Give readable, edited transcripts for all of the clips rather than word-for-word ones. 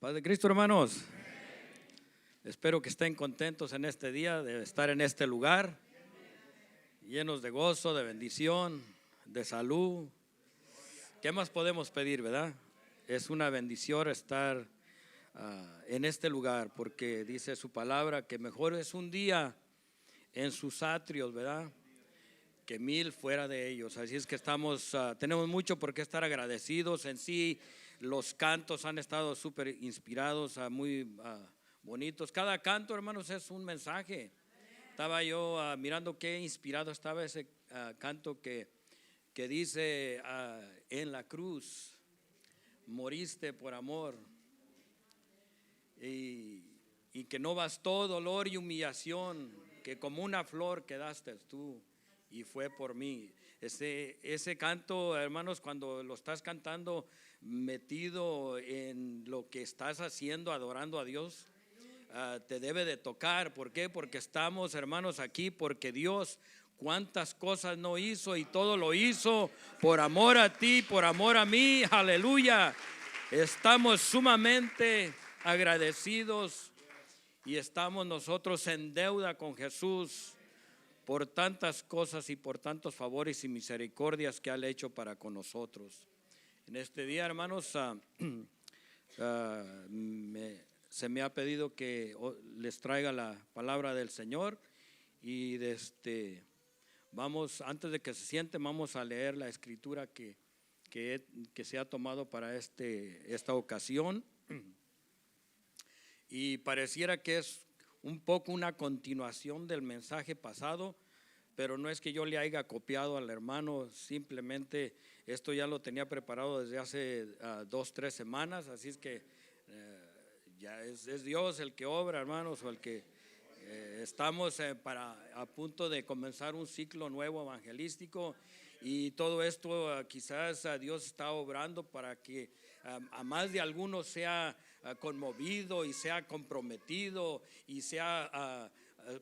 Paz de Cristo, hermanos. Espero que estén contentos en este día de estar en este lugar, llenos de gozo, de bendición, de salud. ¿Qué más podemos pedir, verdad? Es una bendición estar en este lugar, porque dice su palabra que mejor es un día en sus atrios, ¿verdad?, que 1000 fuera de ellos. Así es que tenemos mucho por qué estar agradecidos. En sí, los cantos han estado súper inspirados, muy bonitos. Cada canto, hermanos, es un mensaje. Estaba yo mirando qué inspirado estaba ese canto que dice: en la cruz moriste por amor, y que no bastó dolor y humillación, que como una flor quedaste tú y fue por mí. Ese canto, hermanos, cuando lo estás cantando metido en lo que estás haciendo, adorando a Dios, te debe de tocar. ¿Por qué? Porque estamos, hermanos, aquí porque Dios cuántas cosas no hizo, y todo lo hizo por amor a ti, por amor a mí. Aleluya. Estamos sumamente agradecidos y estamos nosotros en deuda con Jesús por tantas cosas y por tantos favores y misericordias que ha hecho para con nosotros. En este día, hermanos, se me ha pedido que les traiga la palabra del Señor, y antes de que se sienten, vamos a leer la escritura que se ha tomado para esta ocasión, y pareciera que es un poco una continuación del mensaje pasado, pero no es que yo le haya copiado al hermano, simplemente esto ya lo tenía preparado desde hace 2-3 semanas, así es que ya es Dios el que obra, hermanos, o el que estamos a punto de comenzar un ciclo nuevo evangelístico, y todo esto quizás Dios está obrando para que a más de algunos sea conmovido y sea comprometido, y sea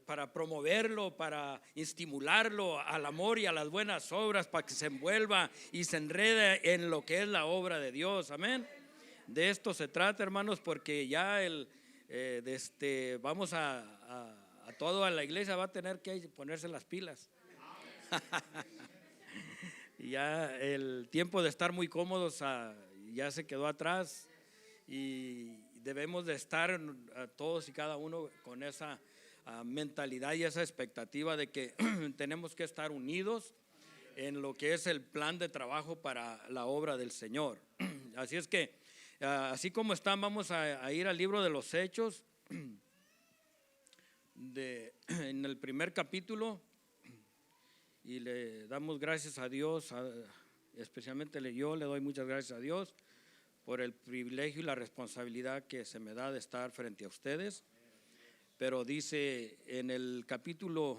para promoverlo, para estimularlo al amor y a las buenas obras, para que se envuelva y se enrede en lo que es la obra de Dios. Amén. De esto se trata, hermanos, porque ya vamos a toda la iglesia va a tener que ponerse las pilas. Ya el tiempo de estar muy cómodos ya se quedó atrás, y debemos de estar todos y cada uno con esa mentalidad y esa expectativa de que tenemos que estar unidos en lo que es el plan de trabajo para la obra del Señor. Así es que así como están, vamos a ir al libro de los Hechos, en el primer capítulo, y le damos gracias a Dios, especialmente yo le doy muchas gracias a Dios por el privilegio y la responsabilidad que se me da de estar frente a ustedes. Pero dice en el capítulo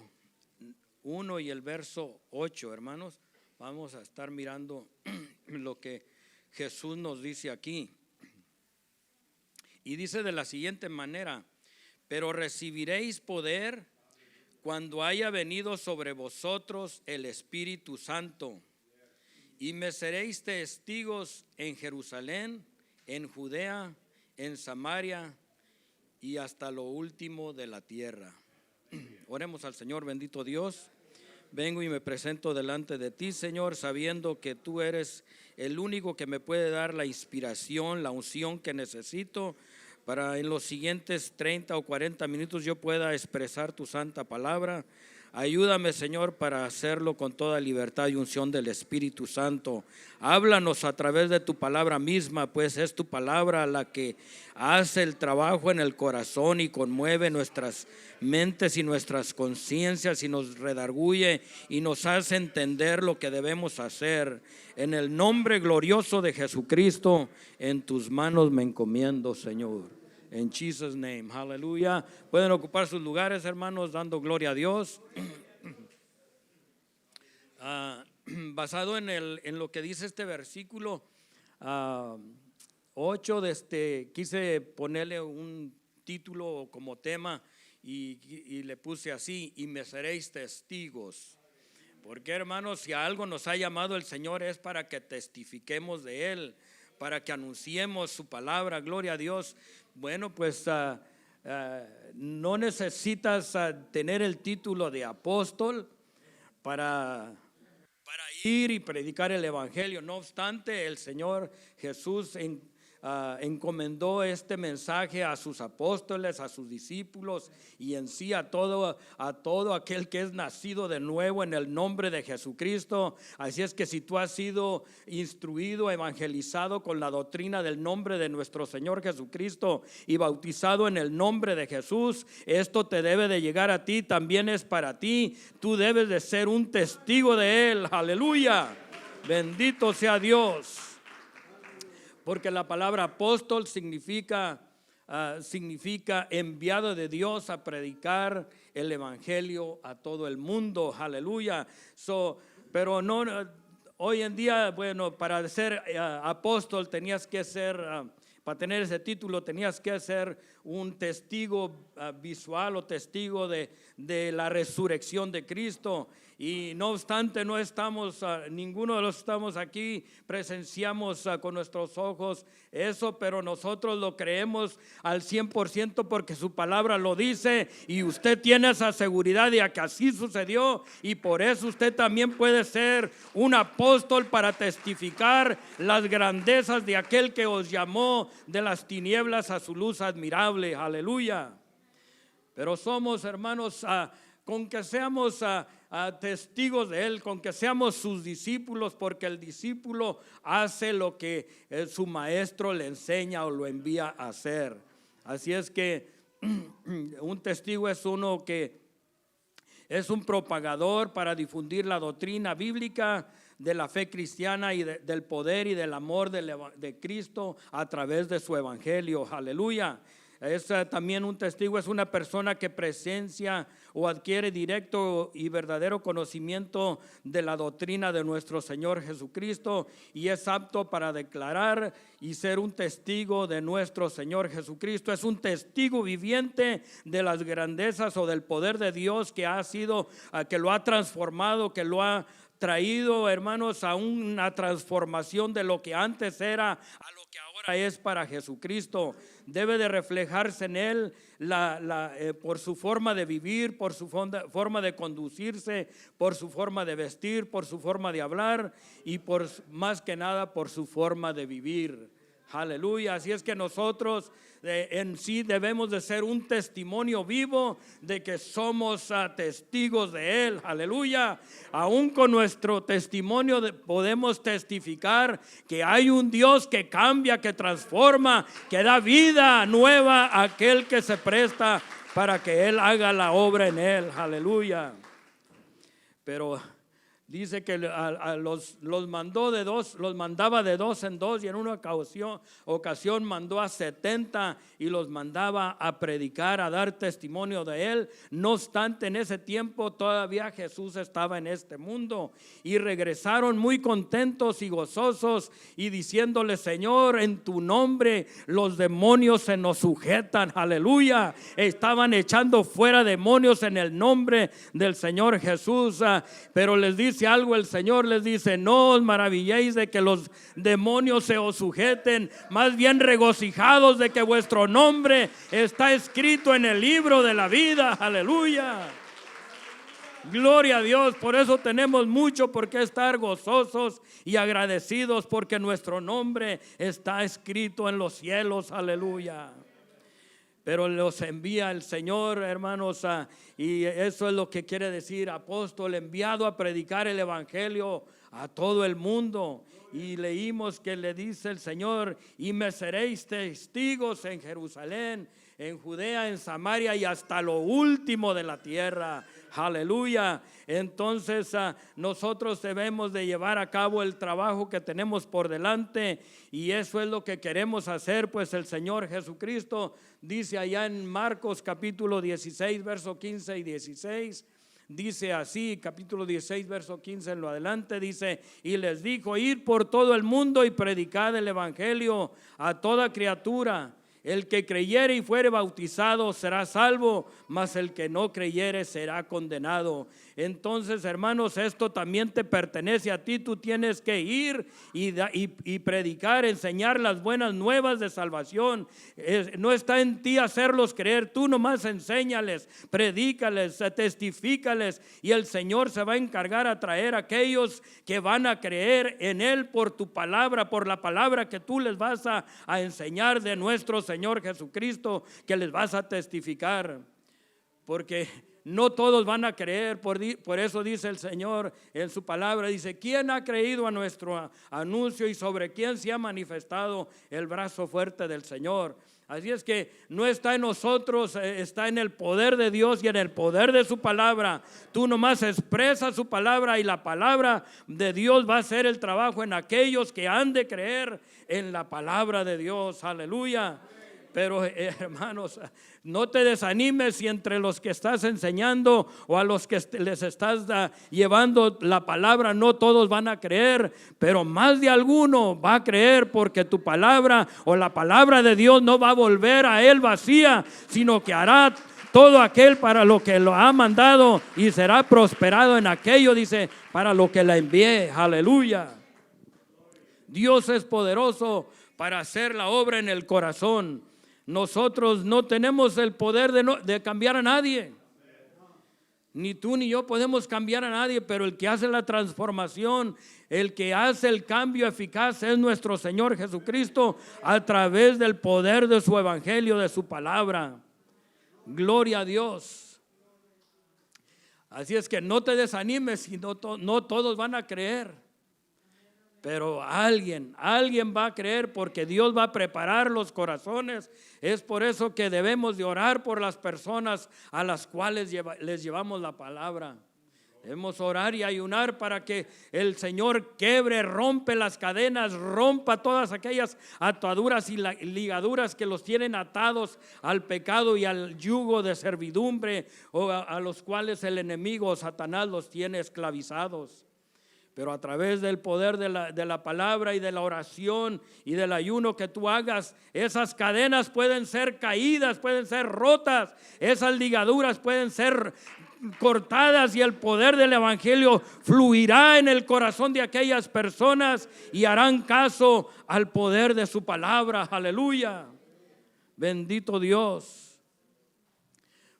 1 y el verso 8, hermanos, vamos a estar mirando lo que Jesús nos dice aquí. Y dice de la siguiente manera: pero recibiréis poder cuando haya venido sobre vosotros el Espíritu Santo, y me seréis testigos en Jerusalén, en Judea, en Samaria y hasta lo último de la tierra. Oremos al Señor. Bendito Dios, vengo y me presento delante de ti, Señor, sabiendo que tú eres el único que me puede dar la inspiración, la unción que necesito para en los siguientes 30 o 40 minutos yo pueda expresar tu santa palabra. Ayúdame, Señor, para hacerlo con toda libertad y unción del Espíritu Santo. Háblanos a través de tu palabra misma, pues es tu palabra la que hace el trabajo en el corazón y conmueve nuestras mentes y nuestras conciencias, y nos redarguye y nos hace entender lo que debemos hacer. En el nombre glorioso de Jesucristo, en tus manos me encomiendo, Señor. En Jesus' name, aleluya. Pueden ocupar sus lugares, hermanos, dando gloria a Dios. Basado en lo que dice este versículo 8, quise ponerle un título como tema, y le puse así: y me seréis testigos. Porque, hermanos, si a algo nos ha llamado el Señor es para que testifiquemos de Él, para que anunciemos su palabra. Gloria a Dios. Bueno, pues no necesitas tener el título de apóstol para ir y predicar el evangelio. No obstante, el Señor Jesús encomendó este mensaje a sus apóstoles, a sus discípulos y en sí a todo aquel que es nacido de nuevo en el nombre de Jesucristo. Así es que si tú has sido instruido, evangelizado con la doctrina del nombre de nuestro Señor Jesucristo y bautizado en el nombre de Jesús, esto te debe de llegar a ti, también es para ti. Tú debes de ser un testigo de Él. Aleluya, bendito sea Dios. Porque la palabra apóstol significa enviado de Dios a predicar el evangelio a todo el mundo. Aleluya. Pero no, hoy en día, bueno, para ser apóstol tenías que ser, para tener ese título tenías que ser un testigo visual o testigo de la resurrección de Cristo. Y no obstante, no estamos, ninguno de los que estamos aquí presenciamos con nuestros ojos eso, pero nosotros lo creemos al 100% porque su palabra lo dice y usted tiene esa seguridad de que así sucedió, y por eso usted también puede ser un apóstol para testificar las grandezas de aquel que os llamó de las tinieblas a su luz admirable. Aleluya. Pero somos, hermanos, con que seamos testigos de Él, con que seamos sus discípulos, porque el discípulo hace lo que su maestro le enseña o lo envía a hacer. Así es que un testigo es uno que es un propagador para difundir la doctrina bíblica de la fe cristiana y del poder y del amor de Cristo a través de su evangelio. Aleluya. También un testigo es una persona que presencia o adquiere directo y verdadero conocimiento de la doctrina de nuestro Señor Jesucristo y es apto para declarar y ser un testigo de nuestro Señor Jesucristo. Es un testigo viviente de las grandezas o del poder de Dios que que lo ha transformado, que lo ha traído, hermanos, a una transformación de lo que antes era a lo que ahora es para Jesucristo. Debe de reflejarse en Él por su forma de vivir, por su forma de conducirse, por su forma de vestir, por su forma de hablar y más que nada por su forma de vivir. Aleluya. Así es que nosotros en sí debemos de ser un testimonio vivo de que somos testigos de Él. Aleluya. Aún con nuestro testimonio podemos testificar que hay un Dios que cambia, que transforma, que da vida nueva a aquel que se presta para que Él haga la obra en él. Aleluya. Pero dice que los mandaba de dos en dos, y en una ocasión mandó a 70 y los mandaba a predicar, a dar testimonio de Él. No obstante, en ese tiempo todavía Jesús estaba en este mundo y regresaron muy contentos y gozosos y diciéndole: Señor, en tu nombre los demonios se nos sujetan. Aleluya. Estaban echando fuera demonios en el nombre del Señor Jesús. Pero les dice algo el Señor, les dice: no os maravilléis de que los demonios se os sujeten, más bien regocijados de que vuestro nombre está escrito en el libro de la vida. Aleluya. Gloria a Dios. Por eso tenemos mucho por qué estar gozosos y agradecidos, porque nuestro nombre está escrito en los cielos. Aleluya. Pero los envía el Señor, hermanos, y eso es lo que quiere decir apóstol, enviado a predicar el evangelio a todo el mundo. Y leímos que le dice el Señor: y me seréis testigos en Jerusalén, en Judea, en Samaria y hasta lo último de la tierra. Aleluya. Entonces nosotros debemos de llevar a cabo el trabajo que tenemos por delante, y eso es lo que queremos hacer. Pues el Señor Jesucristo dice allá en Marcos capítulo 16 verso 15 y 16, dice así, capítulo 16 verso 15 en lo adelante, dice: y les dijo: id por todo el mundo y predicad el evangelio a toda criatura. El que creyere y fuere bautizado será salvo, mas el que no creyere será condenado. Entonces, hermanos, esto también te pertenece a ti. Tú tienes que ir y predicar, enseñar las buenas nuevas de salvación. No está en ti hacerlos creer, tú nomás enséñales, predícales, testifícales, y el Señor se va a encargar a traer a aquellos que van a creer en Él por tu palabra, por la palabra que tú les vas a enseñar de nuestro Señor Jesucristo, que les vas a testificar. Porque no todos van a creer, por eso dice el Señor en su palabra, dice: ¿quién ha creído a nuestro anuncio y sobre quién se ha manifestado el brazo fuerte del Señor? Así es que no está en nosotros, está en el poder de Dios y en el poder de su palabra. Tú nomás expresas su palabra y la palabra de Dios va a hacer el trabajo en aquellos que han de creer en la palabra de Dios. Aleluya. Pero hermanos, no te desanimes si entre los que estás enseñando o a los que les estás llevando la palabra no todos van a creer, pero más de alguno va a creer, porque tu palabra o la palabra de Dios no va a volver a él vacía, sino que hará todo aquel para lo que lo ha mandado y será prosperado en aquello, dice, para lo que la envié. Aleluya. Dios es poderoso para hacer la obra en el corazón. Nosotros no tenemos el poder de cambiar a nadie. Ni tú ni yo podemos cambiar a nadie, pero el que hace la transformación, el que hace el cambio eficaz es nuestro Señor Jesucristo a través del poder de su evangelio, de su palabra. Gloria a Dios. Así es que no te desanimes si no todos van a creer. Pero alguien va a creer, porque Dios va a preparar los corazones. Es por eso que debemos de orar por las personas a las cuales les llevamos la palabra. Debemos orar y ayunar para que el Señor quebre, rompe las cadenas, rompa todas aquellas ataduras y ligaduras que los tienen atados al pecado y al yugo de servidumbre, o a los cuales el enemigo, Satanás, los tiene esclavizados. Pero a través del poder de la palabra y de la oración y del ayuno que tú hagas, esas cadenas pueden ser caídas, pueden ser rotas, esas ligaduras pueden ser cortadas, y el poder del evangelio fluirá en el corazón de aquellas personas y harán caso al poder de su palabra. Aleluya. Bendito Dios.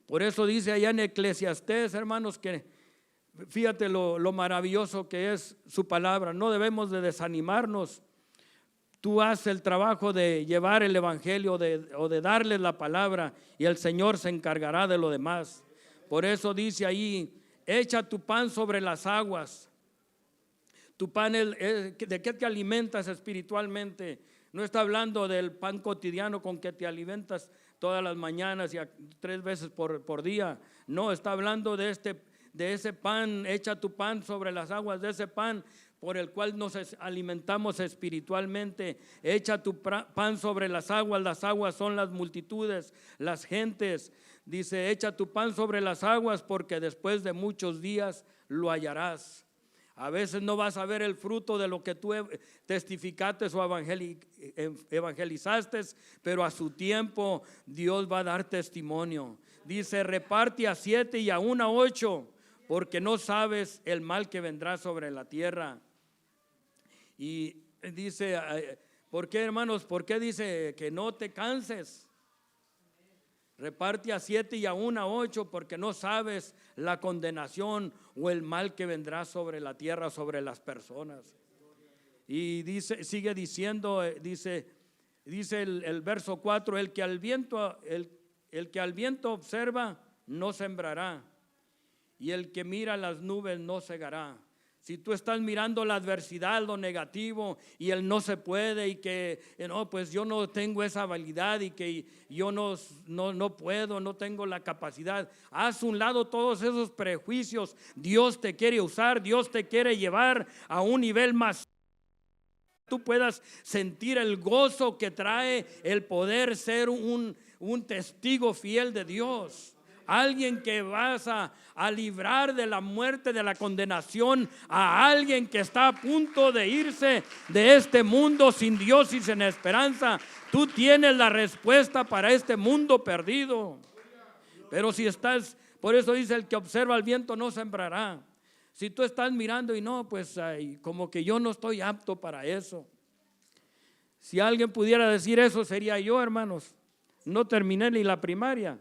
Por eso dice allá en Eclesiastés, hermanos, que fíjate lo maravilloso que es su palabra. No debemos de desanimarnos. Tú haces el trabajo de llevar el evangelio o de darles la palabra, y el Señor se encargará de lo demás. Por eso dice ahí: echa tu pan sobre las aguas. Tu pan, ¿de qué te alimentas espiritualmente? No está hablando del pan cotidiano con que te alimentas todas las mañanas y 3 veces por día. No, está hablando de ese pan. Echa tu pan sobre las aguas, de ese pan por el cual nos alimentamos espiritualmente. Echa tu pan sobre las aguas son las multitudes, las gentes. Dice: echa tu pan sobre las aguas, porque después de muchos días lo hallarás. A veces no vas a ver el fruto de lo que tú testificaste o evangelizaste, pero a su tiempo Dios va a dar testimonio. Dice: reparte a 7 y aún a 8, porque no sabes el mal que vendrá sobre la tierra. Y dice: ¿por qué, hermanos? ¿Por qué dice que no te canses? Reparte a 7 y aún a 8, porque no sabes la condenación o el mal que vendrá sobre la tierra, sobre las personas. Y dice, sigue diciendo, dice el verso 4: el que al viento observa no sembrará, y el que mira las nubes no segará. Si tú estás mirando la adversidad, lo negativo, y el no se puede, y que no, pues yo no tengo esa habilidad, y que yo no puedo, no tengo la capacidad, haz un lado todos esos prejuicios. Dios te quiere usar, Dios te quiere llevar a un nivel más. Tú puedas sentir el gozo que trae el poder ser un testigo fiel de Dios. Alguien que vas a librar de la muerte, de la condenación, a alguien que está a punto de irse de este mundo sin Dios y sin esperanza. Tú tienes la respuesta para este mundo perdido. Pero si estás, por eso dice, el que observa el viento no sembrará. Si tú estás mirando y no, pues como que yo no estoy apto para eso. Si alguien pudiera decir eso, sería yo, hermanos. No terminé ni la primaria.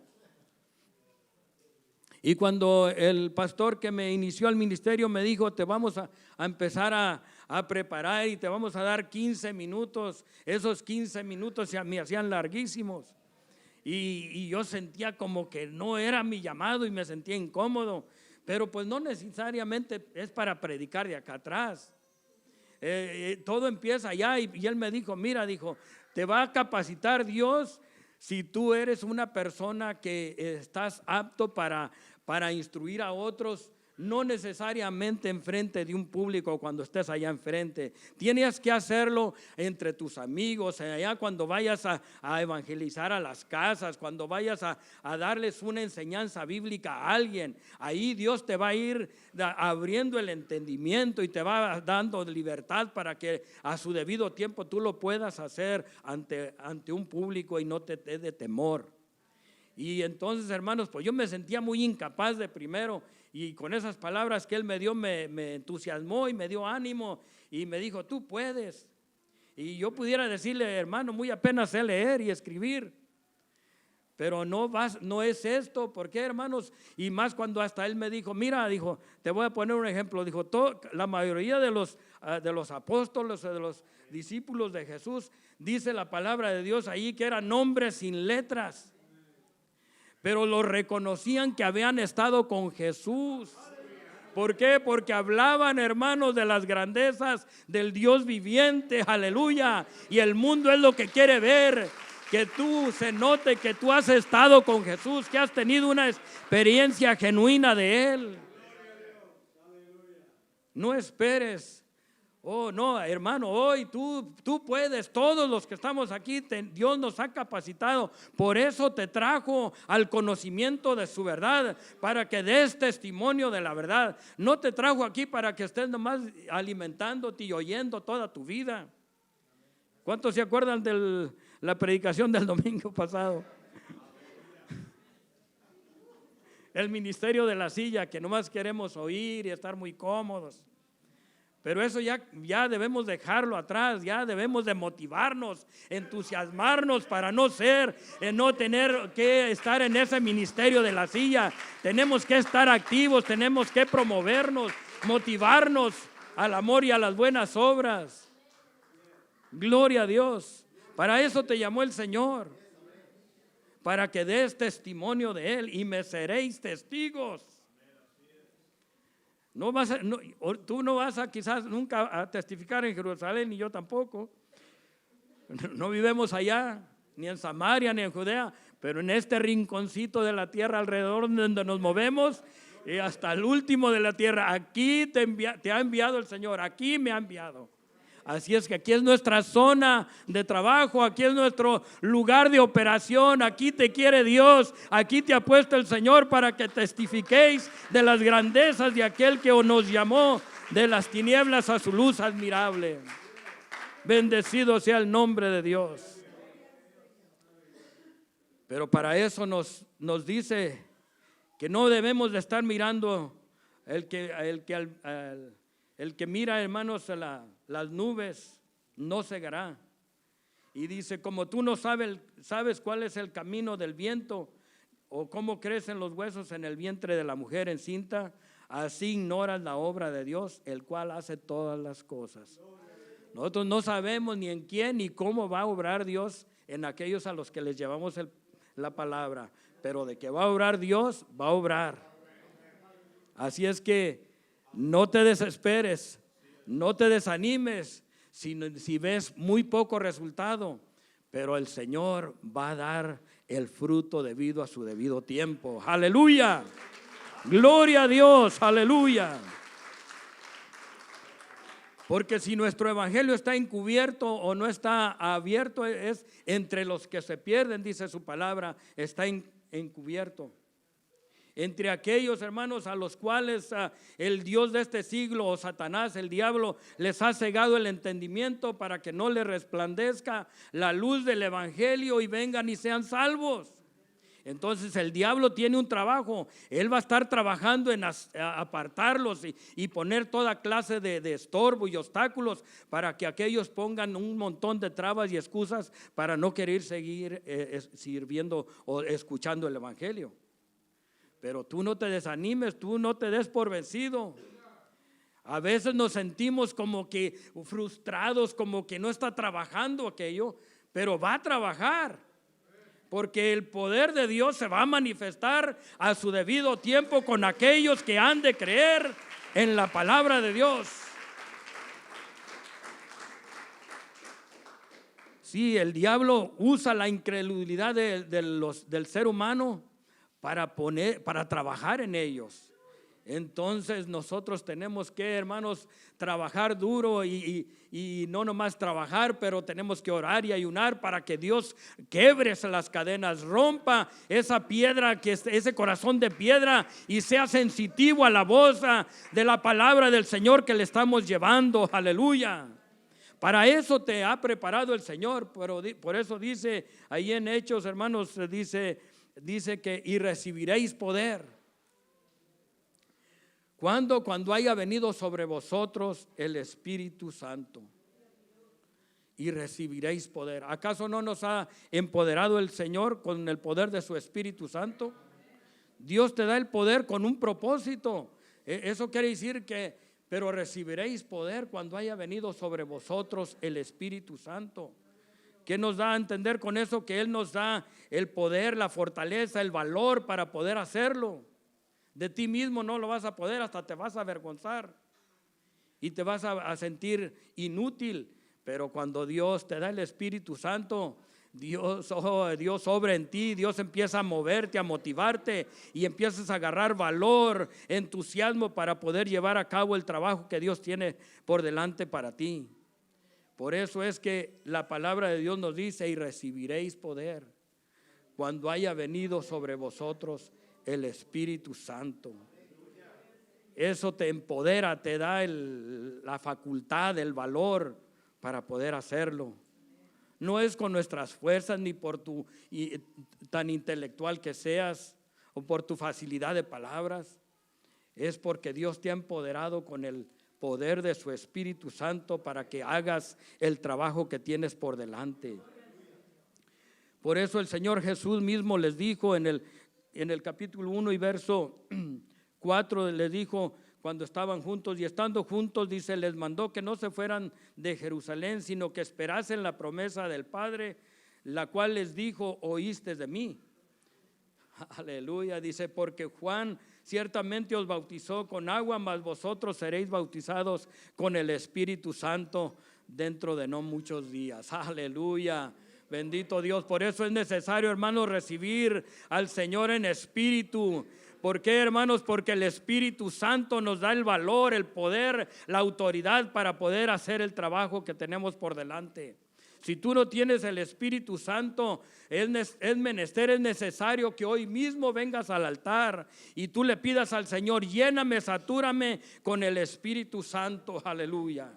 Y cuando el pastor que me inició al ministerio me dijo, te vamos a empezar a preparar y te vamos a dar 15 minutos, esos 15 minutos me hacían larguísimos. Y yo sentía como que no era mi llamado y me sentía incómodo. Pero pues no necesariamente es para predicar de acá atrás. Todo empieza allá y él me dijo, mira, dijo, te va a capacitar Dios si tú eres una persona que estás apto para instruir a otros, no necesariamente enfrente de un público cuando estés allá enfrente. Tienes que hacerlo entre tus amigos, allá cuando vayas a evangelizar a las casas, cuando vayas a darles una enseñanza bíblica a alguien. Ahí Dios te va a ir abriendo el entendimiento y te va dando libertad para que a su debido tiempo tú lo puedas hacer ante un público y no te dé de temor. Y entonces, hermanos, pues yo me sentía muy incapaz de primero, y con esas palabras que él me dio me entusiasmó y me dio ánimo y me dijo, tú puedes. Y yo pudiera decirle, hermano, muy apenas sé leer y escribir, pero no es esto. ¿Por qué, hermanos? Y más cuando hasta él me dijo, mira, dijo, te voy a poner un ejemplo. Dijo, la mayoría de los apóstoles, de los discípulos de Jesús, dice la palabra de Dios ahí que eran hombres sin letras, pero lo reconocían que habían estado con Jesús. ¿Por qué? Porque hablaban, hermanos, de las grandezas del Dios viviente, aleluya. Y el mundo es lo que quiere ver, que tú se note que tú has estado con Jesús, que has tenido una experiencia genuina de Él. No esperes. Oh, no, hermano, hoy tú puedes, todos los que estamos aquí, Dios nos ha capacitado. Por eso te trajo al conocimiento de su verdad, para que des testimonio de la verdad. No te trajo aquí para que estés nomás alimentándote y oyendo toda tu vida. ¿Cuántos se acuerdan de la predicación del domingo pasado? El ministerio de la silla, que nomás queremos oír y estar muy cómodos. Pero eso ya debemos dejarlo atrás, ya debemos de motivarnos, entusiasmarnos para no tener que estar en ese ministerio de la silla. Tenemos que estar activos, tenemos que promovernos, motivarnos al amor y a las buenas obras. Gloria a Dios. Para eso te llamó el Señor, para que des testimonio de Él y me seréis testigos. Tú no vas quizás nunca a testificar en Jerusalén, ni yo tampoco. No vivimos allá, ni en Samaria, ni en Judea, pero en este rinconcito de la tierra alrededor donde nos movemos, y hasta el último de la tierra, aquí te ha enviado el Señor, aquí me ha enviado. Así es que aquí es nuestra zona de trabajo, aquí es nuestro lugar de operación, aquí te quiere Dios, aquí te ha puesto el Señor para que testifiquéis de las grandezas de aquel que nos llamó de las tinieblas a su luz admirable. Bendecido sea el nombre de Dios. Pero para eso nos dice que no debemos de estar mirando el que mira, hermanos, las nubes no cegará. Y dice, como tú no sabes cuál es el camino del viento, o cómo crecen los huesos en el vientre de la mujer encinta, así ignoras la obra de Dios, el cual hace todas las cosas. Nosotros no sabemos ni en quién ni cómo va a obrar Dios en aquellos a los que les llevamos la palabra, pero de que va a obrar Dios, va a obrar. Así es que no te desesperes, no te desanimes si ves muy poco resultado, pero el Señor va a dar el fruto debido a su debido tiempo. Aleluya, gloria a Dios, aleluya. Porque si nuestro evangelio está encubierto o no está abierto, es entre los que se pierden, dice su palabra, está encubierto. entre aquellos, hermanos, a los cuales el Dios de este siglo, o Satanás, el diablo, les ha cegado el entendimiento para que no les resplandezca la luz del evangelio y vengan y sean salvos. Entonces el diablo tiene un trabajo. Él va a estar trabajando en apartarlos y poner toda clase de estorbo y obstáculos para que aquellos pongan un montón de trabas y excusas para no querer seguir sirviendo o escuchando el evangelio. Pero tú no te desanimes, tú no te des por vencido. A veces nos sentimos como que frustrados, como que no está trabajando aquello, pero va a trabajar. Porque el poder de Dios se va a manifestar a su debido tiempo con aquellos que han de creer en la palabra de Dios. Sí, el diablo usa la incredulidad del ser humano para trabajar en ellos. Entonces nosotros tenemos que, hermanos, trabajar duro y no nomás trabajar, pero tenemos que orar y ayunar para que Dios quebre las cadenas, rompa esa piedra, ese corazón de piedra, y sea sensitivo a la voz de la palabra del Señor que le estamos llevando. Aleluya. Para eso te ha preparado el Señor. Pero por eso dice ahí en Hechos, hermanos, dice que y recibiréis poder. Cuando haya venido sobre vosotros el Espíritu Santo, y recibiréis poder. ¿Acaso no nos ha empoderado el Señor con el poder de su Espíritu Santo? Dios te da el poder con un propósito. Eso quiere decir que, pero recibiréis poder cuando haya venido sobre vosotros el Espíritu Santo. ¿Qué nos da a entender con eso? Que Él nos da el poder, la fortaleza, el valor para poder hacerlo. De ti mismo no lo vas a poder, hasta te vas a avergonzar y te vas a sentir inútil. Pero cuando Dios te da el Espíritu Santo, Dios obra en ti, Dios empieza a moverte, a motivarte, y empiezas a agarrar valor, entusiasmo para poder llevar a cabo el trabajo que Dios tiene por delante para ti. Por eso es que la palabra de Dios nos dice: y recibiréis poder cuando haya venido sobre vosotros el Espíritu Santo. Eso te empodera, te da la facultad, el valor para poder hacerlo. No es con nuestras fuerzas, ni por tu tan intelectual que seas, o por tu facilidad de palabras. Es porque Dios te ha empoderado con el poder de su Espíritu Santo para que hagas el trabajo que tienes por delante. Por eso el Señor Jesús mismo les dijo en el capítulo 1 y verso 4, les dijo, cuando estaban juntos y estando juntos, dice, les mandó que no se fueran de Jerusalén, sino que esperasen la promesa del Padre, la cual les dijo: oíste de mí. Aleluya. Dice: porque Juan ciertamente os bautizó con agua, mas vosotros seréis bautizados con el Espíritu Santo dentro de no muchos días. Aleluya. Bendito Dios. Por eso es necesario, hermanos, recibir al Señor en espíritu. ¿Por qué, hermanos? Porque el Espíritu Santo nos da el valor, el poder, la autoridad para poder hacer el trabajo que tenemos por delante. Si tú no tienes el Espíritu Santo, es necesario que hoy mismo vengas al altar y tú le pidas al Señor: lléname, satúrame con el Espíritu Santo. Aleluya.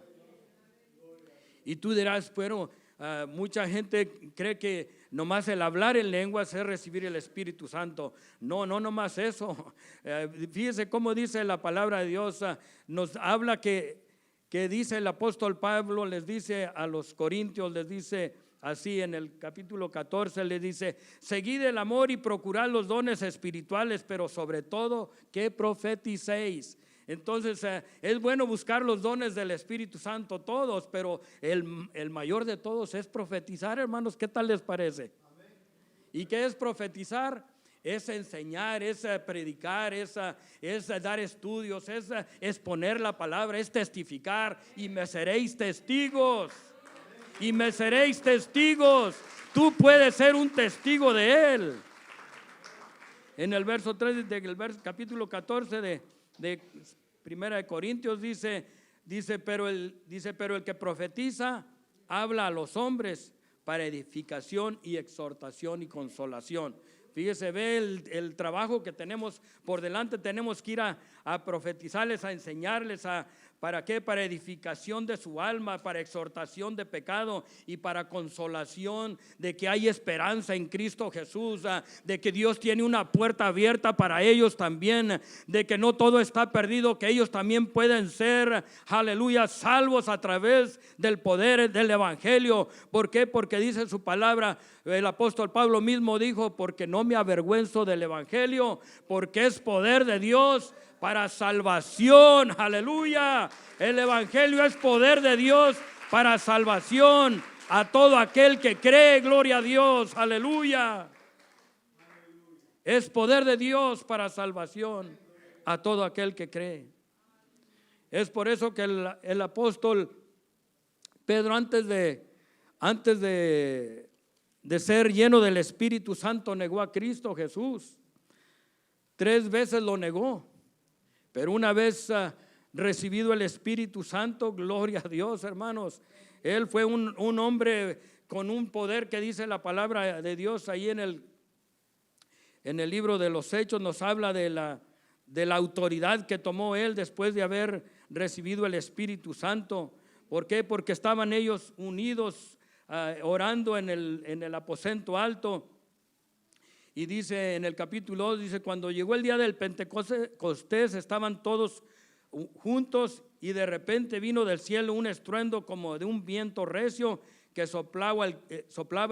Y tú dirás: bueno, mucha gente cree que nomás el hablar en lenguas es recibir el Espíritu Santo. No nomás eso. Fíjese cómo dice la palabra de Dios. Nos habla que dice el apóstol Pablo, les dice a los corintios, les dice así en el capítulo 14, les dice: seguid el amor y procurad los dones espirituales, pero sobre todo que profeticéis. Entonces es bueno buscar los dones del Espíritu Santo todos, pero el mayor de todos es profetizar, hermanos. ¿Qué tal les parece? Amén. ¿Y qué es profetizar? Es enseñar, es predicar, es dar estudios, es exponer la palabra, es testificar. Y me seréis testigos. Y me seréis testigos. Tú puedes ser un testigo de Él. En el verso 3 del capítulo 14 de Primera de Corintios dice, pero el que profetiza habla a los hombres para edificación y exhortación y consolación. Fíjese, ve el trabajo que tenemos por delante. Tenemos que ir a profetizarles, a enseñarles, ¿para qué? Para edificación de su alma, para exhortación de pecado y para consolación de que hay esperanza en Cristo Jesús, de que Dios tiene una puerta abierta para ellos también, de que no todo está perdido, que ellos también pueden ser, aleluya, salvos a través del poder del evangelio. ¿Por qué? Porque dice su palabra, el apóstol Pablo mismo dijo, porque no me avergüenzo del evangelio, porque es poder de Dios para salvación, aleluya. El evangelio es poder de Dios para salvación a todo aquel que cree, gloria a Dios, aleluya. Es poder de Dios para salvación a todo aquel que cree. Es por eso que el apóstol Pedro, antes de ser lleno del Espíritu Santo, negó a Cristo Jesús. 3 veces lo negó. Pero una vez recibido el Espíritu Santo, gloria a Dios, hermanos, él fue un hombre con un poder que dice la palabra de Dios ahí en el libro de los Hechos. Nos habla de la autoridad que tomó él después de haber recibido el Espíritu Santo. ¿Por qué? Porque estaban ellos unidos orando en el aposento alto. Y dice en el capítulo 2, dice, cuando llegó el día del Pentecostés, estaban todos juntos y de repente vino del cielo un estruendo como de un viento recio que soplaba,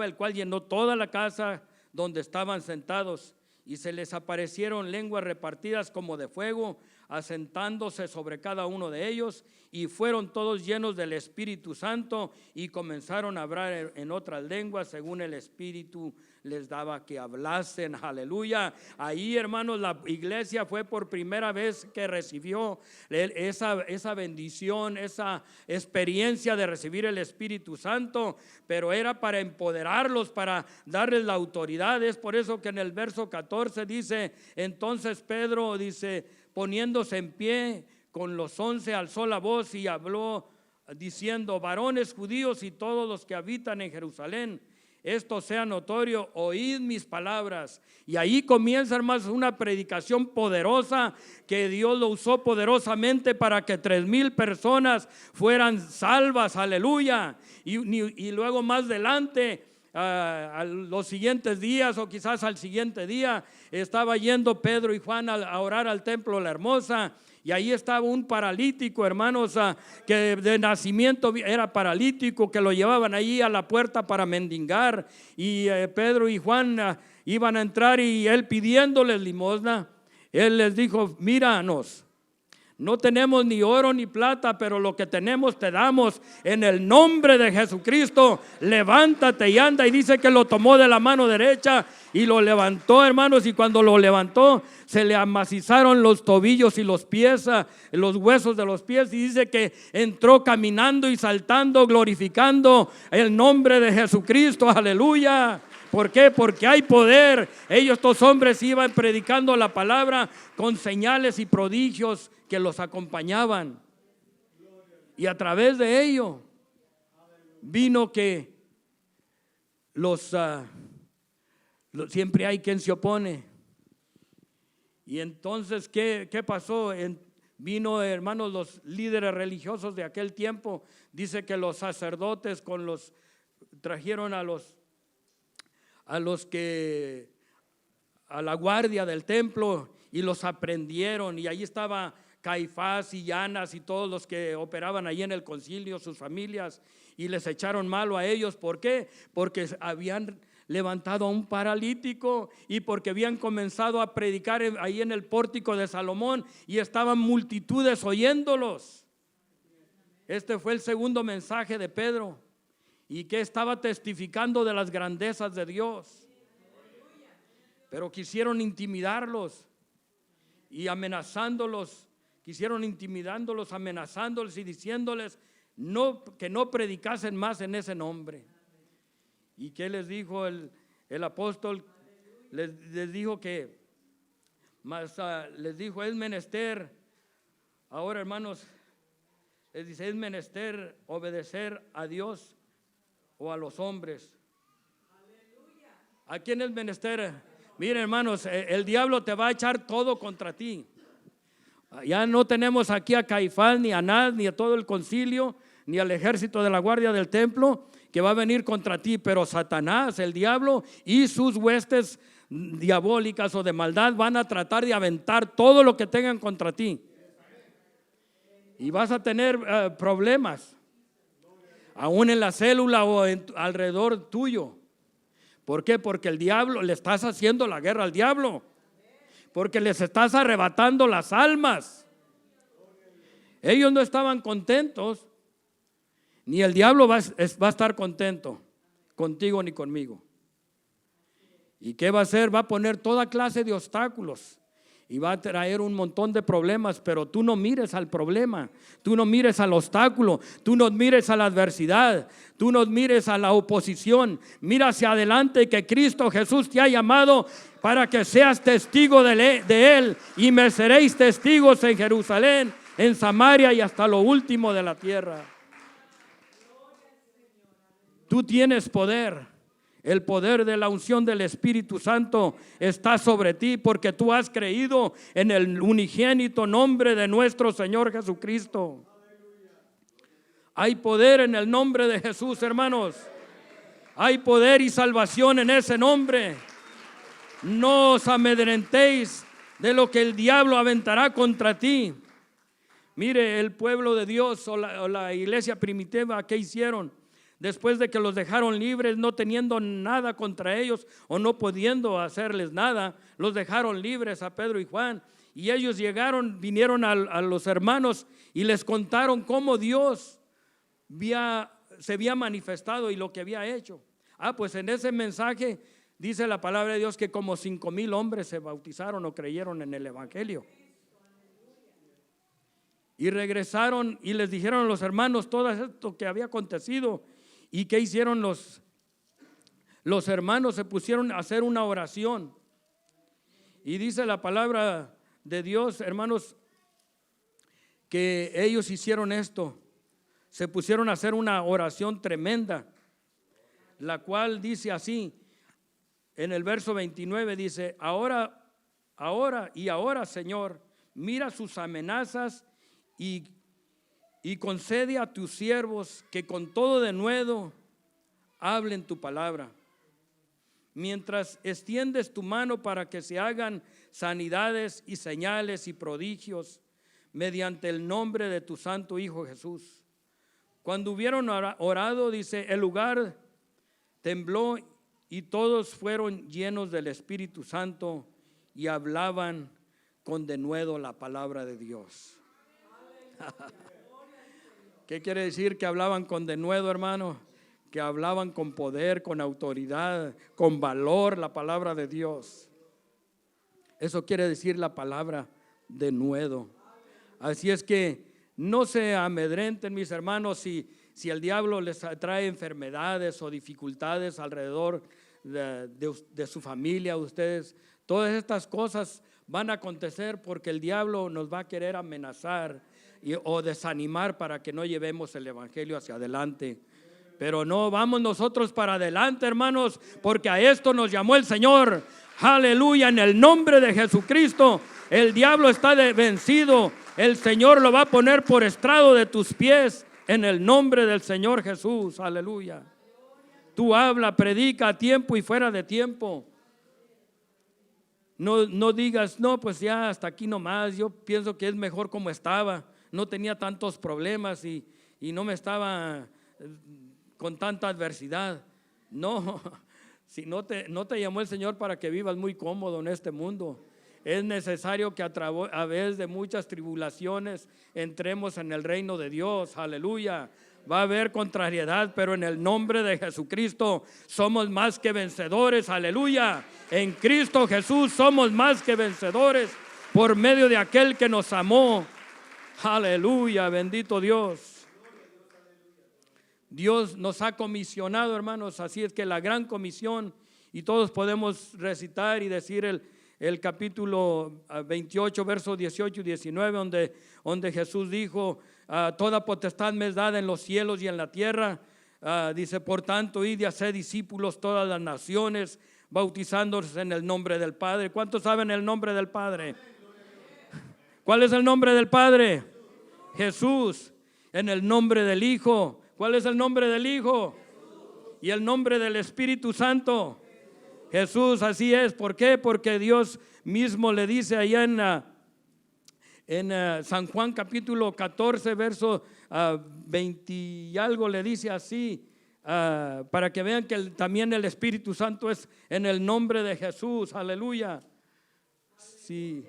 el cual llenó toda la casa donde estaban sentados. Y se les aparecieron lenguas repartidas como de fuego, asentándose sobre cada uno de ellos, y fueron todos llenos del Espíritu Santo y comenzaron a hablar en otras lenguas según el Espíritu les daba que hablasen, aleluya. Ahí, hermanos, la iglesia fue por primera vez que recibió esa bendición, esa experiencia de recibir el Espíritu Santo, pero era para empoderarlos, para darles la autoridad. Es por eso que en el verso 14 dice, entonces Pedro, dice, poniéndose en pie con los 11, alzó la voz y habló diciendo, varones judíos y todos los que habitan en Jerusalén, esto sea notorio, oíd mis palabras. Y ahí comienza, hermanos, una predicación poderosa que Dios lo usó poderosamente para que 3,000 personas fueran salvas, aleluya. Y luego más adelante, a los siguientes días o quizás al siguiente día, estaba yendo Pedro y Juan a orar al templo La Hermosa. Y ahí estaba un paralítico, hermanos, que de nacimiento era paralítico, que lo llevaban ahí a la puerta para mendigar. Y Pedro y Juan iban a entrar y él pidiéndoles limosna. Él les dijo, míranos, no tenemos ni oro ni plata, pero lo que tenemos te damos en el nombre de Jesucristo. Levántate y anda. Y dice que lo tomó de la mano derecha y lo levantó, hermanos. Y cuando lo levantó, se le amacizaron los tobillos y los pies, los huesos de los pies. Y dice que entró caminando y saltando, glorificando el nombre de Jesucristo. Aleluya. ¿Por qué? Porque hay poder. Estos hombres iban predicando la palabra con señales y prodigios que los acompañaban. Y a través de ello vino que siempre hay quien se opone. Y entonces, ¿qué pasó? Vino, hermanos, los líderes religiosos de aquel tiempo. Dice que los sacerdotes trajeron a la guardia del templo y los aprendieron. Y ahí estaba Caifás y Anas y todos los que operaban ahí en el concilio, sus familias, y les echaron malo a ellos. ¿Por qué? Porque habían levantado a un paralítico y porque habían comenzado a predicar ahí en el pórtico de Salomón y estaban multitudes oyéndolos. Este fue el segundo mensaje de Pedro, y que estaba testificando de las grandezas de Dios. Pero quisieron intimidarlos y amenazándolos. Quisieron intimidándolos, amenazándoles y diciéndoles que no predicasen más en ese nombre. ¿Y qué les dijo el apóstol? Les dijo que les dijo, es menester, ahora, hermanos, les dice, es menester obedecer a Dios o a los hombres. ¿A quién es menester? Miren, hermanos, el diablo te va a echar todo contra ti. Ya no tenemos aquí a Caifás, ni a Anás, ni a todo el concilio, ni al ejército de la guardia del templo que va a venir contra ti, pero Satanás, el diablo y sus huestes diabólicas o de maldad van a tratar de aventar todo lo que tengan contra ti. Y vas a tener problemas, aún en la célula o alrededor tuyo. ¿Por qué? Porque el diablo, le estás haciendo la guerra al diablo, porque les estás arrebatando las almas. Ellos no estaban contentos, ni el diablo va a estar contento contigo ni conmigo. ¿Y qué va a hacer? Va a poner toda clase de obstáculos y va a traer un montón de problemas, pero tú no mires al problema, tú no mires al obstáculo, tú no mires a la adversidad, tú no mires a la oposición. Mira hacia adelante, que Cristo Jesús te ha llamado para que seas testigo de Él, y me seréis testigos en Jerusalén, en Samaria y hasta lo último de la tierra. Tú tienes poder. El poder de la unción del Espíritu Santo está sobre ti, porque tú has creído en el unigénito nombre de nuestro Señor Jesucristo. Hay poder en el nombre de Jesús, hermanos. Hay poder y salvación en ese nombre. No os amedrentéis de lo que el diablo aventará contra ti. Mire, el pueblo de Dios o la iglesia primitiva, ¿qué hicieron? Después de que los dejaron libres, no teniendo nada contra ellos o no pudiendo hacerles nada, los dejaron libres a Pedro y Juan. Y ellos vinieron a los hermanos y les contaron cómo Dios se había manifestado y lo que había hecho. Pues en ese mensaje dice la palabra de Dios que como 5,000 hombres se bautizaron o creyeron en el evangelio. Y regresaron y les dijeron a los hermanos todo esto que había acontecido. ¿Y qué hicieron los hermanos? Se pusieron a hacer una oración. Y dice la palabra de Dios, hermanos, que ellos hicieron esto. Se pusieron a hacer una oración tremenda, la cual dice así, en el verso 29 dice: ahora, Señor, mira sus amenazas y concede a tus siervos que con todo denuedo hablen tu palabra, mientras extiendes tu mano para que se hagan sanidades y señales y prodigios mediante el nombre de tu santo Hijo Jesús. Cuando hubieron orado, dice, el lugar tembló y todos fueron llenos del Espíritu Santo y hablaban con denuedo la palabra de Dios. ¿Qué quiere decir que hablaban con denuedo, hermano? Que hablaban con poder, con autoridad, con valor la palabra de Dios. Eso quiere decir la palabra denuedo. Así es que no se amedrenten, mis hermanos, si el diablo les trae enfermedades o dificultades alrededor de su familia, ustedes. Todas estas cosas van a acontecer porque el diablo nos va a querer amenazar o desanimar para que no llevemos el evangelio hacia adelante. Pero no, vamos nosotros para adelante, hermanos, porque a esto nos llamó el Señor. Aleluya, en el nombre de Jesucristo. El diablo está vencido. El Señor lo va a poner por estrado de tus pies en el nombre del Señor Jesús. Aleluya. Tú habla, predica a tiempo y fuera de tiempo. No digas, no, pues ya hasta aquí nomás. Yo pienso que es mejor como estaba. No tenía tantos problemas y no me estaba con tanta adversidad. No, si no te llamó el Señor para que vivas muy cómodo en este mundo. Es necesario que a través de muchas tribulaciones entremos en el reino de Dios. Aleluya. Va a haber contrariedad, pero en el nombre de Jesucristo somos más que vencedores. Aleluya. En Cristo Jesús somos más que vencedores por medio de aquel que nos amó. Aleluya, bendito Dios. Dios nos ha comisionado, hermanos, así es que la gran comisión, y todos podemos recitar y decir el capítulo 28, versos 18 y 19, donde Jesús dijo, toda potestad me es dada en los cielos y en la tierra. dice, por tanto, id y haced discípulos todas las naciones, bautizándolos en el nombre del Padre. ¿Cuántos saben el nombre del Padre? ¿Cuál es el nombre del Padre? Jesús. En el nombre del Hijo. ¿Cuál es el nombre del Hijo? Y el nombre del Espíritu Santo. Jesús, así es. ¿Por qué? Porque Dios mismo le dice allá en San Juan capítulo 14, verso 20 y algo, le dice así, para que vean que también el Espíritu Santo es en el nombre de Jesús. Aleluya. Si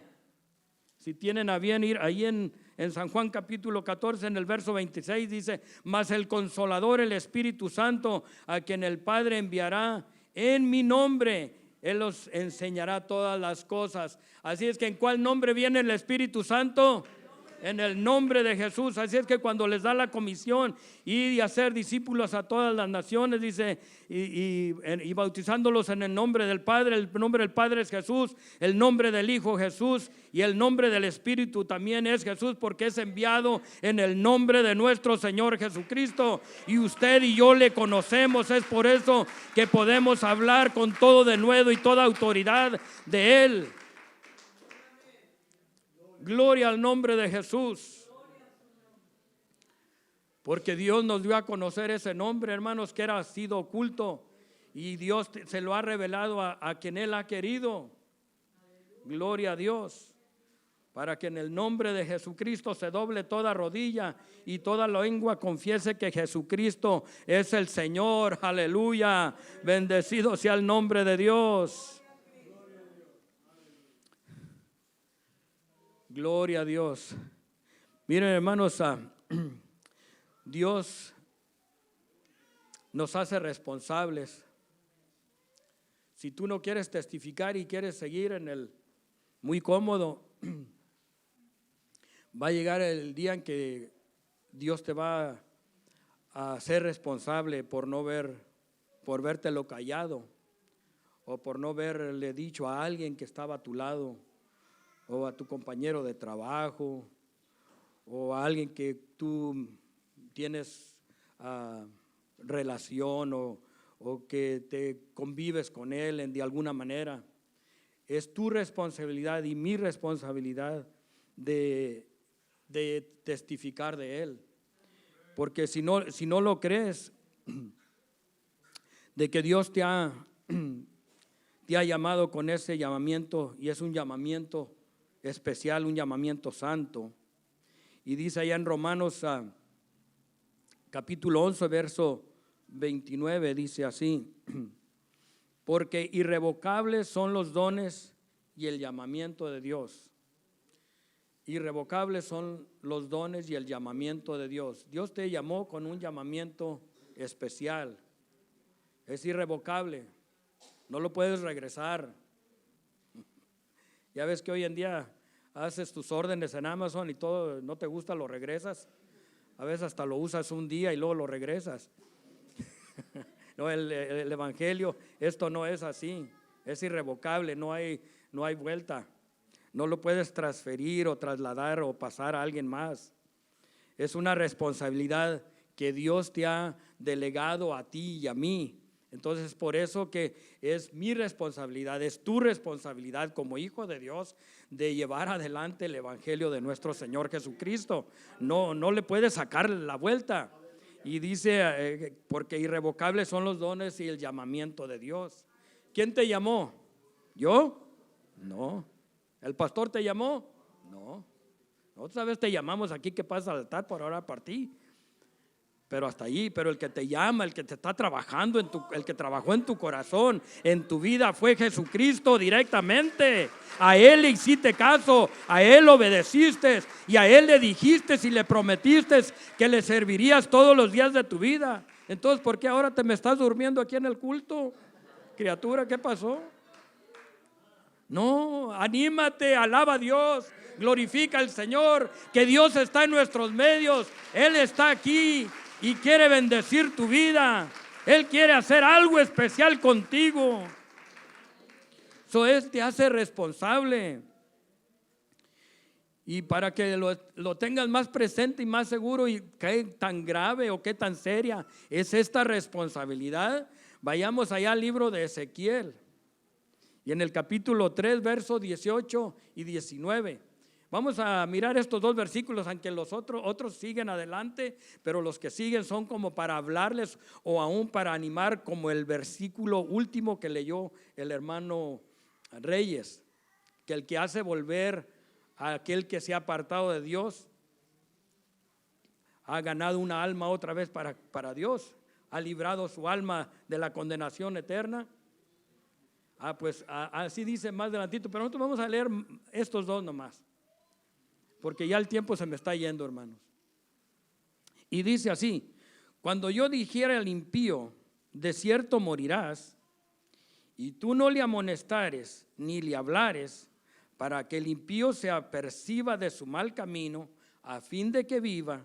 tienen a bien ir ahí en San Juan capítulo 14, en el verso 26 dice, mas el Consolador, el Espíritu Santo, a quien el Padre enviará en mi nombre, Él os enseñará todas las cosas. Así es que ¿en cuál nombre viene el Espíritu Santo? En el nombre de Jesús. Así es que cuando les da la comisión y hacer discípulos a todas las naciones, dice, y bautizándolos en el nombre del Padre. El nombre del Padre es Jesús, el nombre del Hijo Jesús, y el nombre del Espíritu también es Jesús, porque es enviado en el nombre de nuestro Señor Jesucristo, y usted y yo le conocemos. Es por eso que podemos hablar con todo denuedo y toda autoridad de Él. Gloria al nombre de Jesús. Porque Dios nos dio a conocer ese nombre, hermanos, que era sido oculto, y Dios se lo ha revelado a quien Él ha querido. Gloria a Dios. Para que en el nombre de Jesucristo se doble toda rodilla y toda lengua confiese que Jesucristo es el Señor. Aleluya. Bendecido sea el nombre de Dios. Gloria a Dios. Miren, hermanos, Dios nos hace responsables. Si tú no quieres testificar y quieres seguir en el muy cómodo, va a llegar el día en que Dios te va a hacer responsable por vértelo callado, o por no haberle dicho a alguien que estaba a tu lado, o a tu compañero de trabajo, o a alguien que tú tienes relación, o que te convives con él de alguna manera. Es tu responsabilidad y mi responsabilidad de testificar de él. Porque si no lo crees, de que Dios te ha llamado con ese llamamiento, y es un llamamiento especial, un llamamiento santo. Y dice allá en Romanos capítulo 11, verso 29, dice así, porque irrevocables son los dones y el llamamiento de Dios. Irrevocables son los dones y el llamamiento de Dios. Dios te llamó con un llamamiento especial. Es irrevocable. No lo puedes regresar. Ya ves que hoy en día haces tus órdenes en Amazon y todo, no te gusta, lo regresas. A veces hasta lo usas un día y luego lo regresas. No, el evangelio, esto no es así. Es irrevocable, no hay vuelta. No lo puedes transferir o trasladar o pasar a alguien más. Es una responsabilidad que Dios te ha delegado a ti y a mí. Entonces, por eso que es mi responsabilidad, es tu responsabilidad como hijo de Dios de llevar adelante el evangelio de nuestro Señor Jesucristo. No le puedes sacar la vuelta. Y dice, porque irrevocables son los dones y el llamamiento de Dios. ¿Quién te llamó? ¿Yo? No. ¿El pastor te llamó? No. Otra vez te llamamos aquí que pasas al altar por orar por ti. Pero hasta allí, pero el que te llama, el que te está trabajando, el que trabajó en tu corazón, en tu vida, fue Jesucristo directamente. A Él le hiciste caso, a Él obedeciste y a Él le dijiste y le prometiste que le servirías todos los días de tu vida. Entonces, ¿por qué ahora me estás durmiendo aquí en el culto? Criatura, ¿qué pasó? No, anímate, alaba a Dios, glorifica al Señor, que Dios está en nuestros medios, Él está aquí y quiere bendecir tu vida. Él quiere hacer algo especial contigo. Eso te hace responsable. Y para que lo tengas más presente y más seguro, y qué tan grave o qué tan seria es esta responsabilidad, vayamos allá al libro de Ezequiel. Y en el capítulo 3, versos 18 y 19. Vamos a mirar estos dos versículos, aunque los otros siguen adelante, pero los que siguen son como para hablarles o aún para animar, como el versículo último que leyó el hermano Reyes, que el que hace volver a aquel que se ha apartado de Dios ha ganado una alma otra vez para Dios, ha librado su alma de la condenación eterna. Pues así dice más adelantito, pero nosotros vamos a leer estos dos nomás, porque ya el tiempo se me está yendo, hermanos. Y dice así: cuando yo dijera al impío, de cierto morirás, y tú no le amonestares ni le hablares, para que el impío se aperciba de su mal camino, a fin de que viva,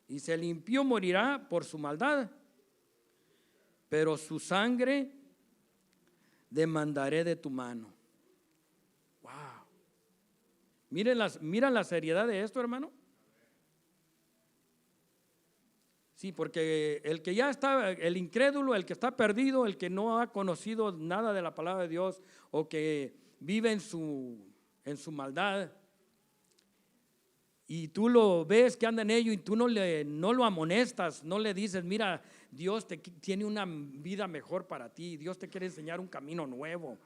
y el impío morirá por su maldad, pero su sangre demandaré de tu mano. Wow. Mira la seriedad de esto, hermano. Sí, porque el que ya está, el incrédulo, el que está perdido, el que no ha conocido nada de la palabra de Dios, o que vive en su maldad, y tú lo ves que anda en ello y tú no lo amonestas, no le dices: mira, Dios tiene una vida mejor para ti, Dios te quiere enseñar un camino nuevo,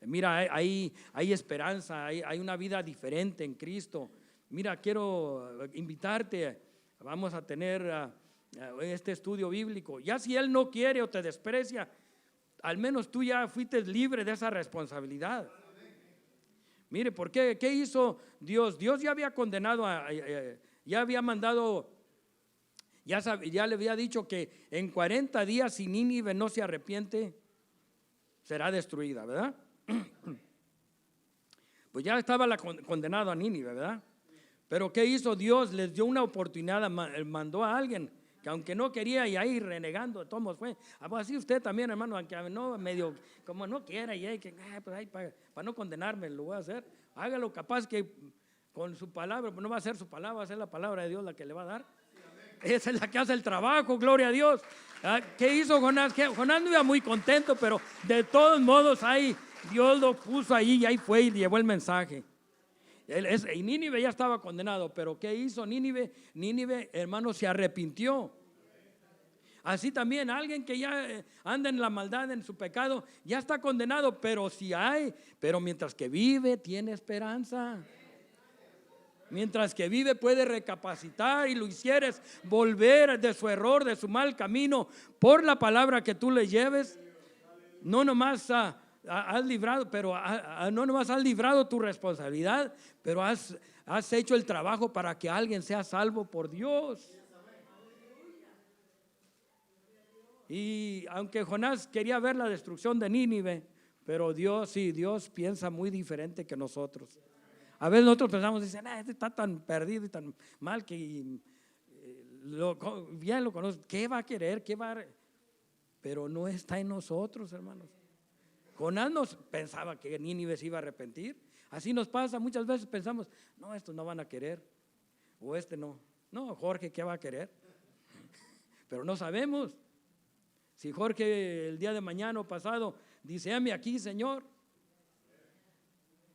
mira, hay esperanza, hay una vida diferente en Cristo. Mira, quiero invitarte, vamos a tener este estudio bíblico. Ya si Él no quiere o te desprecia, al menos tú ya fuiste libre de esa responsabilidad. Mire, ¿por qué? ¿Qué hizo Dios? Dios ya había condenado, ya había mandado, ya le había dicho que en 40 días, si Nínive no se arrepiente, será destruida, ¿verdad? Pues ya estaba condenado a Nínive, ¿verdad? Pero ¿qué hizo Dios? Les dio una oportunidad, mandó a alguien que aunque no quería, y ahí renegando de todos fue. Así usted también, hermano, aunque no medio, como no quiera, y hay que, pues ahí para no condenarme, lo voy a hacer. Hágalo, capaz que con su palabra, pues no va a ser su palabra, va a ser la palabra de Dios la que le va a dar. Esa es la que hace el trabajo, gloria a Dios. ¿Qué hizo Jonás? Jonás no iba muy contento, pero de todos modos ahí Dios lo puso ahí y ahí fue y llevó el mensaje. Y Nínive ya estaba condenado, pero ¿qué hizo Nínive? Nínive, hermano, se arrepintió. Así también alguien que ya anda en la maldad, en su pecado, ya está condenado, pero pero mientras que vive tiene esperanza. Mientras que vive puede recapacitar, y lo hicieres volver de su error, de su mal camino, por la palabra que tú le lleves. No nomás has librado, pero no nomás has librado tu responsabilidad, pero has hecho el trabajo para que alguien sea salvo por Dios. Y aunque Jonás quería ver la destrucción de Nínive, pero Dios piensa muy diferente que nosotros. A veces nosotros pensamos, dicen, este está tan perdido y tan mal que bien lo conoce, ¿qué va a querer? Pero no está en nosotros, hermanos. Jonás nos pensaba que Nínive se iba a arrepentir. Así nos pasa, muchas veces pensamos, no, estos no van a querer, o no, Jorge, ¿qué va a querer? Pero no sabemos. Si Jorge el día de mañana o pasado dice, hame aquí, Señor,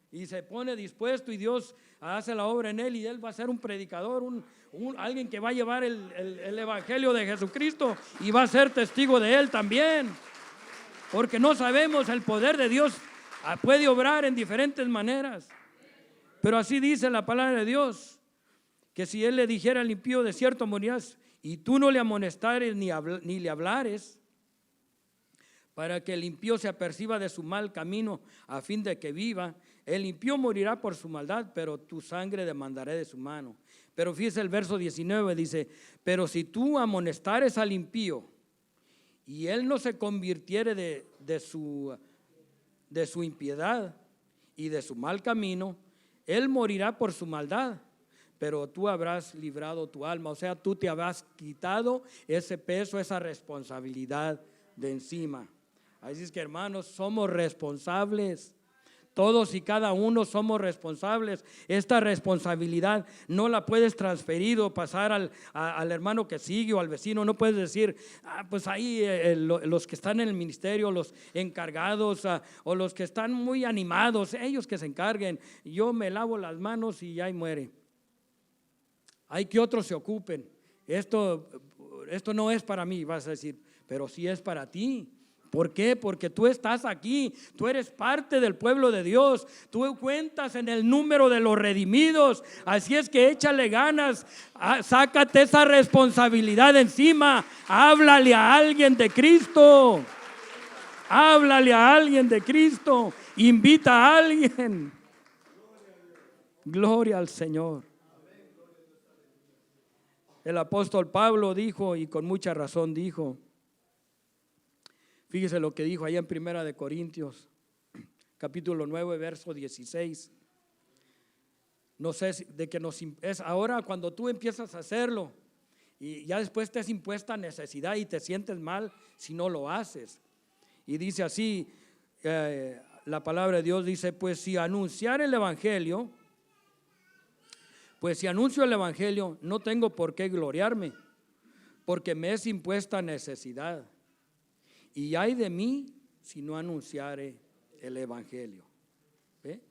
y se pone dispuesto, y Dios hace la obra en él, y él va a ser un predicador, alguien que va a llevar el evangelio de Jesucristo, y va a ser testigo de él también, porque no sabemos, el poder de Dios puede obrar en diferentes maneras. Pero así dice la palabra de Dios, que si él le dijera al impío, de cierto morirás, y tú no le amonestares ni le hablares, para que el impío se aperciba de su mal camino, a fin de que viva, el impío morirá por su maldad, pero tu sangre demandaré de su mano. Pero fíjese el verso 19, dice, pero si tú amonestares al impío, y él no se convirtiere de su impiedad y de su mal camino, él morirá por su maldad, pero tú habrás librado tu alma. O sea, tú te habrás quitado ese peso, esa responsabilidad de encima. Así es que, hermanos, somos responsables. Todos y cada uno somos responsables. Esta responsabilidad no la puedes transferir o pasar al hermano que sigue o al vecino. No puedes decir, pues ahí los que están en el ministerio, los encargados o los que están muy animados, ellos que se encarguen. Yo me lavo las manos y ahí muere. Hay que otros se ocupen. Esto no es para mí, vas a decir, pero sí es para ti. ¿Por qué? Porque tú estás aquí, tú eres parte del pueblo de Dios, tú cuentas en el número de los redimidos, así es que échale ganas, sácate esa responsabilidad encima, háblale a alguien de Cristo, háblale a alguien de Cristo, invita a alguien. Gloria al Señor. El apóstol Pablo dijo, y con mucha razón dijo, fíjese lo que dijo allá en Primera de Corintios, capítulo 9, verso 16. No sé de que es ahora cuando tú empiezas a hacerlo y ya después te es impuesta necesidad y te sientes mal si no lo haces. Y dice así, la palabra de Dios dice, pues si anuncio el evangelio, no tengo por qué gloriarme, porque me es impuesta necesidad. Y ay de mí si no anunciare el evangelio. ¿Ve?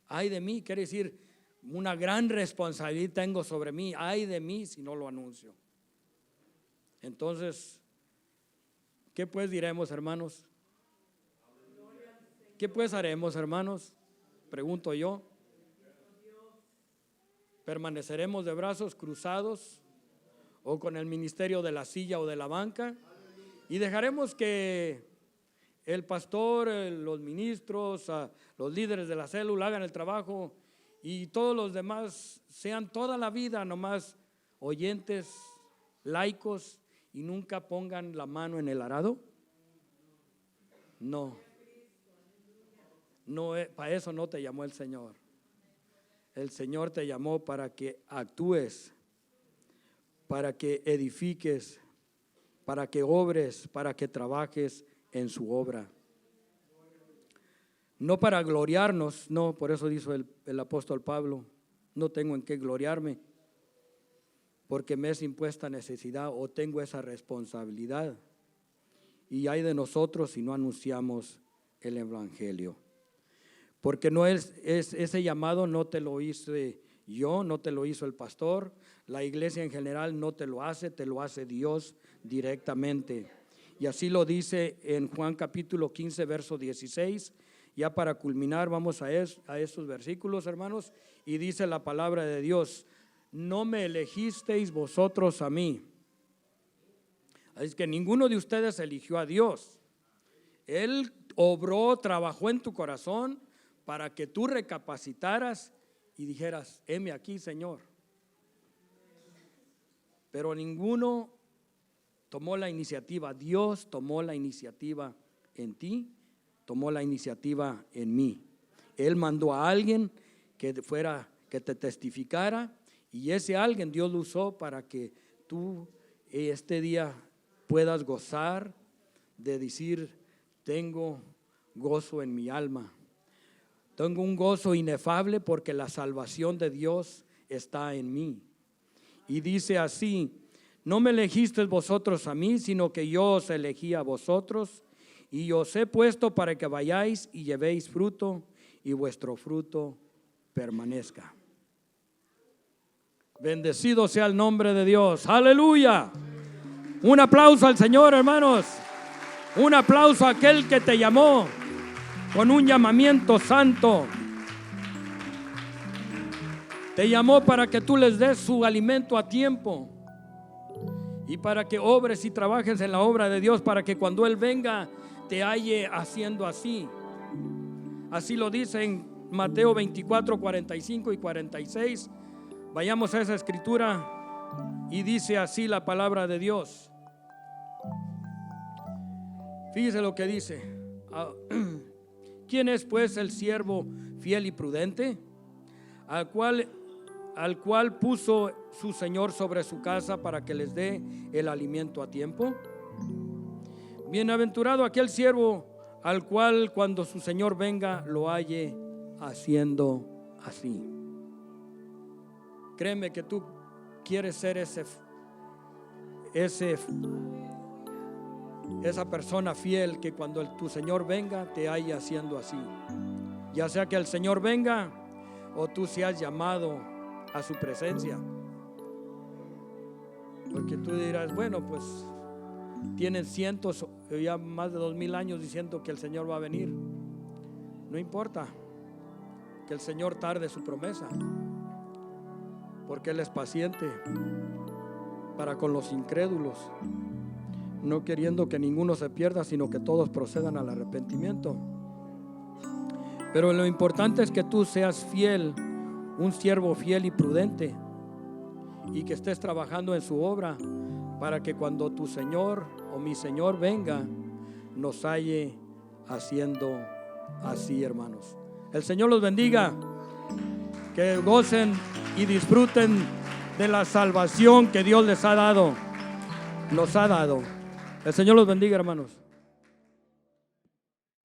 Ay de mí quiere decir una gran responsabilidad tengo sobre mí. Ay de mí si no lo anuncio. Entonces, ¿qué pues diremos, hermanos? ¿Qué pues haremos, hermanos? Pregunto yo. ¿Permaneceremos de brazos cruzados o con el ministerio de la silla o de la banca? Y dejaremos que el pastor, los ministros, los líderes de la célula hagan el trabajo y todos los demás sean toda la vida nomás oyentes, laicos y nunca pongan la mano en el arado. No, para eso no te llamó el Señor. El Señor te llamó para que actúes, para que edifiques, para que obres, para que trabajes en su obra. No para gloriarnos, no, por eso dijo el apóstol Pablo, no tengo en qué gloriarme, porque me es impuesta necesidad o tengo esa responsabilidad. Y hay de nosotros si no anunciamos el evangelio. Porque no es ese llamado no te lo hice yo, no te lo hizo el pastor, la iglesia en general no te lo hace Dios directamente. Y así lo dice en Juan capítulo 15, verso 16. Ya para culminar vamos a esos versículos, hermanos, y dice la palabra de Dios, no me elegisteis vosotros a mí. Es que ninguno de ustedes eligió a Dios. Él obró, trabajó en tu corazón para que tú recapacitaras y dijeras, heme aquí, Señor. Pero ninguno tomó la iniciativa. Dios tomó la iniciativa en ti, tomó la iniciativa en mí. Él mandó a alguien que te testificara, y ese alguien Dios lo usó para que tú este día puedas gozar de decir, tengo gozo en mi alma. Tengo un gozo inefable porque la salvación de Dios está en mí. Y dice así, no me elegisteis vosotros a mí, sino que yo os elegí a vosotros y os he puesto para que vayáis y llevéis fruto y vuestro fruto permanezca. Bendecido sea el nombre de Dios. Aleluya. Un aplauso al Señor, hermanos. Un aplauso a aquel que te llamó con un llamamiento santo. Te llamó para que tú les des su alimento a tiempo y para que obres y trabajes en la obra de Dios, para que cuando Él venga te halle haciendo así. Así lo dice en Mateo 24, 45 y 46. Vayamos a esa escritura y dice así la palabra de Dios. Fíjese lo que dice. ¿Quién es pues el siervo fiel y prudente, al cual puso su Señor sobre su casa para que les dé el alimento a tiempo? Bienaventurado aquel siervo al cual cuando su Señor venga lo halle haciendo así. Créeme que tú quieres ser esa persona fiel que cuando tu Señor venga te haya haciendo así. Ya sea que el Señor venga o tú seas llamado a su presencia. Porque tú dirás, bueno, pues tienen cientos, ya más de 2000 años diciendo que el Señor va a venir. No importa que el Señor tarde su promesa, porque Él es paciente para con los incrédulos, no queriendo que ninguno se pierda, sino que todos procedan al arrepentimiento. Pero lo importante es que tú seas fiel, un siervo fiel y prudente, y que estés trabajando en su obra, para que cuando tu Señor o mi Señor venga, nos halle haciendo así, hermanos. El Señor los bendiga, que gocen y disfruten de la salvación que Dios les ha dado, nos ha dado. El Señor los bendiga, hermanos.